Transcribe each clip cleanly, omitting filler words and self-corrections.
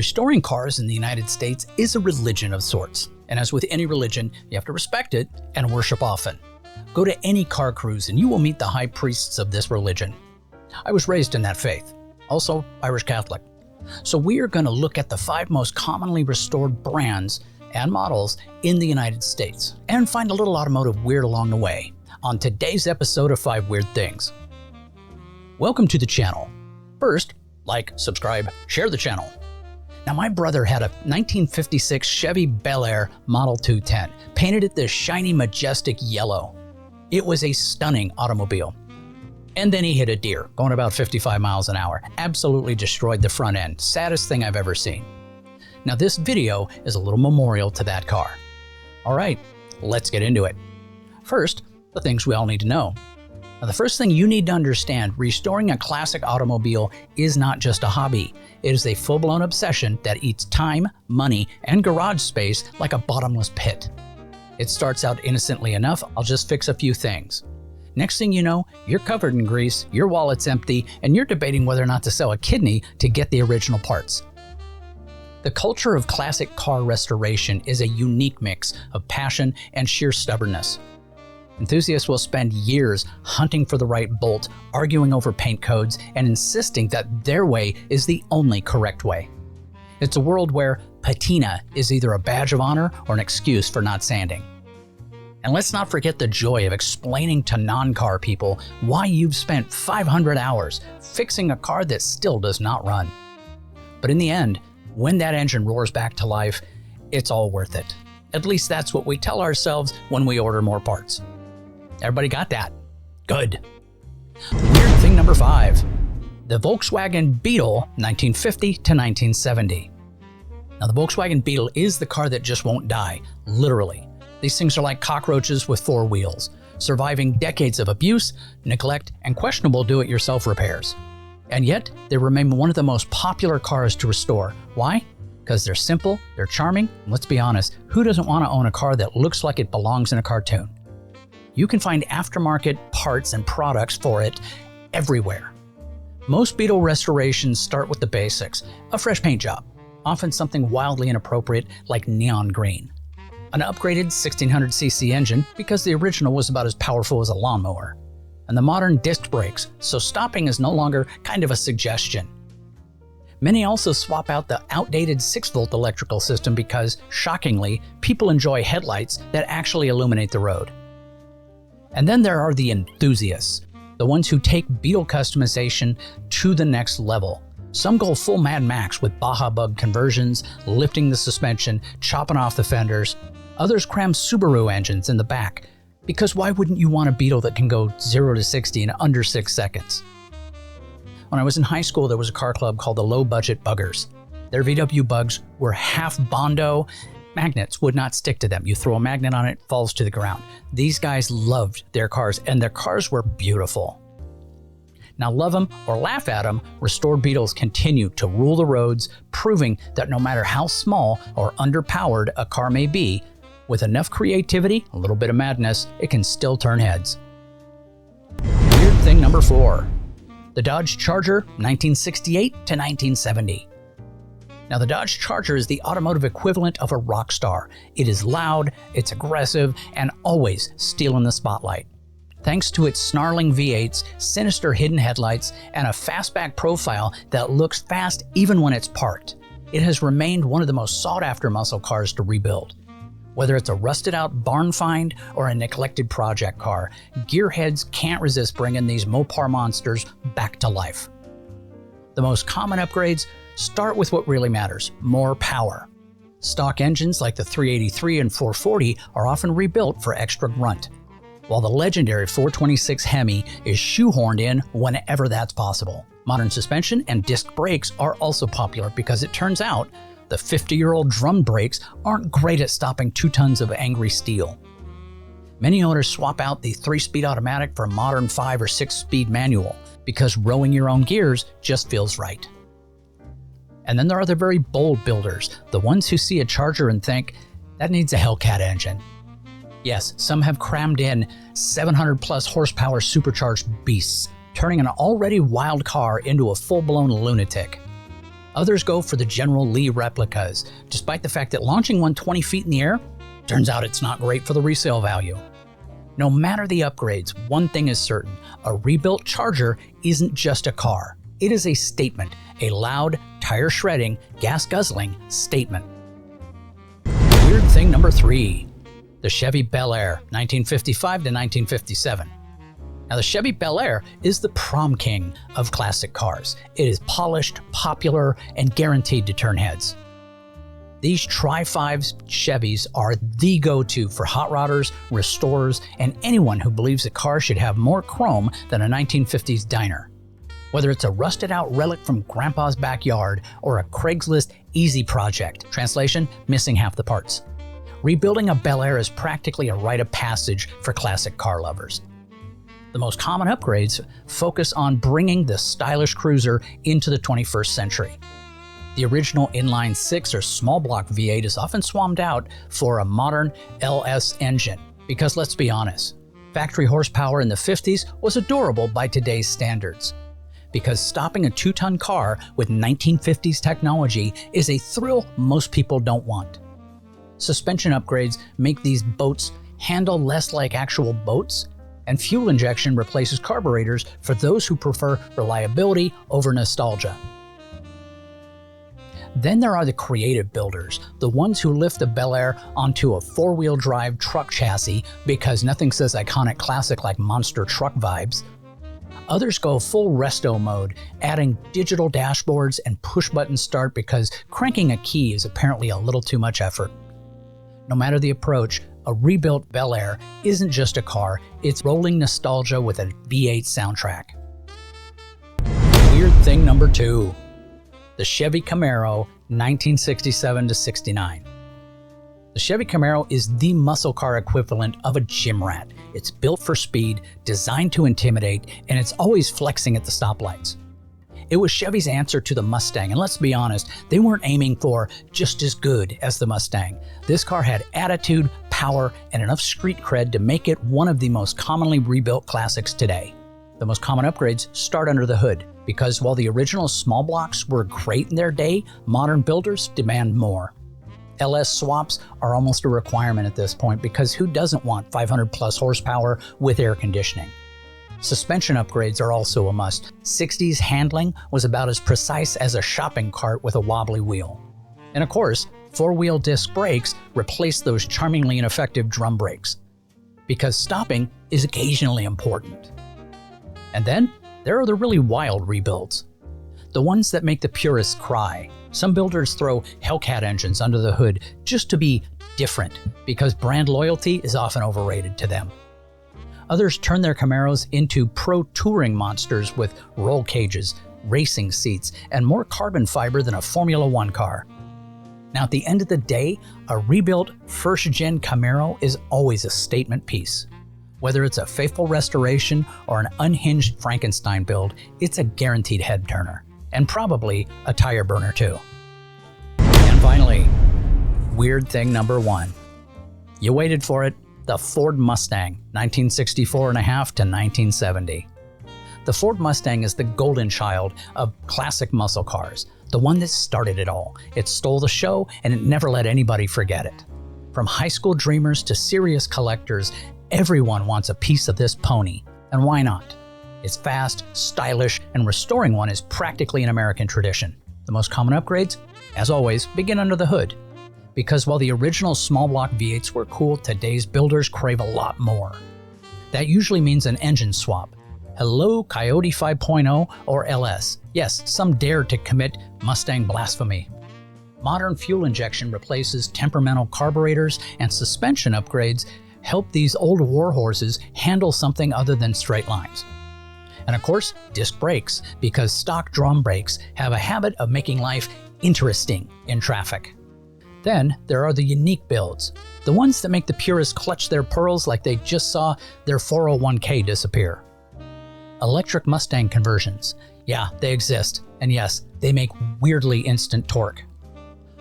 Restoring cars in the United States is a religion of sorts, and as with any religion, you have to respect it and worship often. Go to any car cruise and you will meet the high priests of this religion. I was raised in that faith, also Irish Catholic. So we are going to look at the 5 most commonly restored brands and models in the United States and find a little automotive weird along the way on today's episode of 5 Weird Things. Welcome to the channel. First, like, subscribe, share the channel. Now, my brother had a 1956 Chevy Bel Air Model 210, painted it this shiny, majestic yellow. It was a stunning automobile. And then he hit a deer, going about 55 miles an hour. Absolutely destroyed the front end. Saddest thing I've ever seen. Now, this video is a little memorial to that car. All right, let's get into it. First, the things we all need to know. Now, the first thing you need to understand, restoring a classic automobile is not just a hobby. It is a full-blown obsession that eats time, money, and garage space like a bottomless pit. It starts out innocently enough, I'll just fix a few things. Next thing you know, you're covered in grease, your wallet's empty, and you're debating whether or not to sell a kidney to get the original parts. The culture of classic car restoration is a unique mix of passion and sheer stubbornness. Enthusiasts will spend years hunting for the right bolt, arguing over paint codes, and insisting that their way is the only correct way. It's a world where patina is either a badge of honor or an excuse for not sanding. And let's not forget the joy of explaining to non-car people why you've spent 500 hours fixing a car that still does not run. But in the end, when that engine roars back to life, it's all worth it. At least that's what we tell ourselves when we order more parts. Everybody got that? Good. Weird thing number 5. The Volkswagen Beetle 1950 to 1970. Now, the Volkswagen Beetle is the car that just won't die, literally. These things are like cockroaches with 4 wheels, surviving decades of abuse, neglect, and questionable do-it-yourself repairs. And yet, they remain one of the most popular cars to restore. Why? Because they're simple, they're charming, and let's be honest, who doesn't want to own a car that looks like it belongs in a cartoon? You can find aftermarket parts and products for it everywhere. Most Beetle restorations start with the basics, a fresh paint job, often something wildly inappropriate like neon green. An upgraded 1600cc engine because the original was about as powerful as a lawnmower. And the modern disc brakes, so stopping is no longer kind of a suggestion. Many also swap out the outdated 6-volt electrical system because, shockingly, people enjoy headlights that actually illuminate the road. And then there are the enthusiasts, the ones who take Beetle customization to the next level. Some go full Mad Max with Baja Bug conversions, lifting the suspension, chopping off the fenders. Others cram Subaru engines in the back, because why wouldn't you want a Beetle that can go 0 to 60 in under 6 seconds? When I was in high school, there was a car club called the Low Budget Buggers. Their VW Bugs were half Bondo. Magnets would not stick to them. You throw a magnet on it, it falls to the ground. These guys loved their cars, and their cars were beautiful. Now, love them or laugh at them, restored Beetles continue to rule the roads, proving that no matter how small or underpowered a car may be, with enough creativity, a little bit of madness, it can still turn heads. Weird thing number 4. The Dodge Charger 1968 to 1970. Now, the Dodge Charger is the automotive equivalent of a rock star. It is loud, it's aggressive, and always stealing the spotlight. Thanks to its snarling V8s, sinister hidden headlights, and a fastback profile that looks fast even when it's parked, it has remained one of the most sought-after muscle cars to rebuild. Whether it's a rusted-out barn find or a neglected project car, gearheads can't resist bringing these Mopar monsters back to life. The most common upgrades start with what really matters, more power. Stock engines like the 383 and 440 are often rebuilt for extra grunt, while the legendary 426 Hemi is shoehorned in whenever that's possible. Modern suspension and disc brakes are also popular because it turns out the 50-year-old drum brakes aren't great at stopping 2 tons of angry steel. Many owners swap out the 3-speed automatic for a modern 5 or 6-speed manual because rowing your own gears just feels right. And then there are the very bold builders, the ones who see a Charger and think, that needs a Hellcat engine. Yes, some have crammed in 700 plus horsepower supercharged beasts, turning an already wild car into a full-blown lunatic. Others go for the General Lee replicas, despite the fact that launching one 20 feet in the air, turns out it's not great for the resale value. No matter the upgrades, one thing is certain: a rebuilt Charger isn't just a car. It is a statement, a loud, tire-shredding, gas-guzzling statement. Weird thing number 3, the Chevy Bel Air, 1955 to 1957. Now, the Chevy Bel Air is the prom king of classic cars. It is polished, popular, and guaranteed to turn heads. These Tri-5 Chevys are the go-to for hot rodders, restorers, and anyone who believes a car should have more chrome than a 1950s diner. Whether it's a rusted-out relic from Grandpa's backyard or a Craigslist easy project, translation, missing half the parts. Rebuilding a Bel Air is practically a rite of passage for classic car lovers. The most common upgrades focus on bringing the stylish cruiser into the 21st century. The original inline-6 or small block V8 is often swapped out for a modern LS engine because, let's be honest, factory horsepower in the 50s was adorable by today's standards. Because stopping a 2-ton car with 1950s technology is a thrill most people don't want. Suspension upgrades make these boats handle less like actual boats, and fuel injection replaces carburetors for those who prefer reliability over nostalgia. Then there are the creative builders, the ones who lift the Bel Air onto a 4-wheel drive truck chassis because nothing says iconic classic like monster truck vibes. Others go full resto mode, adding digital dashboards and push-button start because cranking a key is apparently a little too much effort. No matter the approach, a rebuilt Bel Air isn't just a car, it's rolling nostalgia with a V8 soundtrack. Weird thing number 2. The Chevy Camaro, 1967 to 69. The Chevy Camaro is the muscle car equivalent of a gym rat. It's built for speed, designed to intimidate, and it's always flexing at the stoplights. It was Chevy's answer to the Mustang, and let's be honest, they weren't aiming for just as good as the Mustang. This car had attitude, power, and enough street cred to make it one of the most commonly rebuilt classics today. The most common upgrades start under the hood, because while the original small blocks were great in their day, modern builders demand more. LS swaps are almost a requirement at this point because who doesn't want 500 plus horsepower with air conditioning? Suspension upgrades are also a must. 60s handling was about as precise as a shopping cart with a wobbly wheel. And of course, 4-wheel disc brakes replace those charmingly ineffective drum brakes, because stopping is occasionally important. And then there are the really wild rebuilds, the ones that make the purists cry. Some builders throw Hellcat engines under the hood just to be different, because brand loyalty is often overrated to them. Others turn their Camaros into pro touring monsters with roll cages, racing seats, and more carbon fiber than a Formula One car. Now, at the end of the day, a rebuilt first-gen Camaro is always a statement piece. Whether it's a faithful restoration or an unhinged Frankenstein build, it's a guaranteed head turner, and probably a tire burner too. And finally, weird thing number 1. You waited for it. The Ford Mustang, 1964 and a half to 1970. The Ford Mustang is the golden child of classic muscle cars, the one that started it all. It stole the show, and it never let anybody forget it. From high school dreamers to serious collectors, everyone wants a piece of this pony, and why not? It's fast, stylish, and restoring one is practically an American tradition. The most common upgrades, as always, begin under the hood. Because while the original small block V8s were cool, today's builders crave a lot more. That usually means an engine swap. Hello, Coyote 5.0 or LS. Yes, some dare to commit Mustang blasphemy. Modern fuel injection replaces temperamental carburetors, and suspension upgrades help these old warhorses handle something other than straight lines. And of course, disc brakes, because stock drum brakes have a habit of making life interesting in traffic. Then there are the unique builds, the ones that make the purists clutch their pearls like they just saw their 401k disappear. Electric Mustang conversions. Yeah, they exist, and yes, they make weirdly instant torque.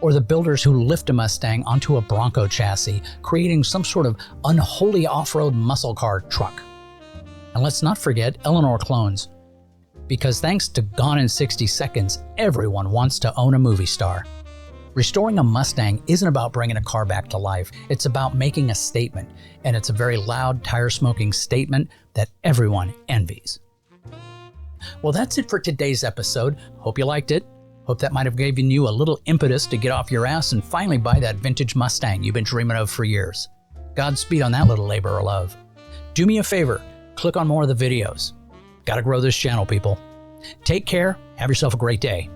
Or the builders who lift a Mustang onto a Bronco chassis, creating some sort of unholy off-road muscle car truck. And let's not forget Eleanor clones, Because thanks to Gone in 60 Seconds, everyone wants to own a movie star. Restoring a Mustang isn't about bringing a car back to life. It's about making a statement, and it's a very loud, tire-smoking statement that everyone envies. Well, that's it for today's episode. Hope you liked it. Hope that might have given you a little impetus to get off your ass and finally buy that vintage Mustang you've been dreaming of for years. Godspeed on that little labor of love. Do me a favor, click on more of the videos. Gotta grow this channel, people. Take care, have yourself a great day.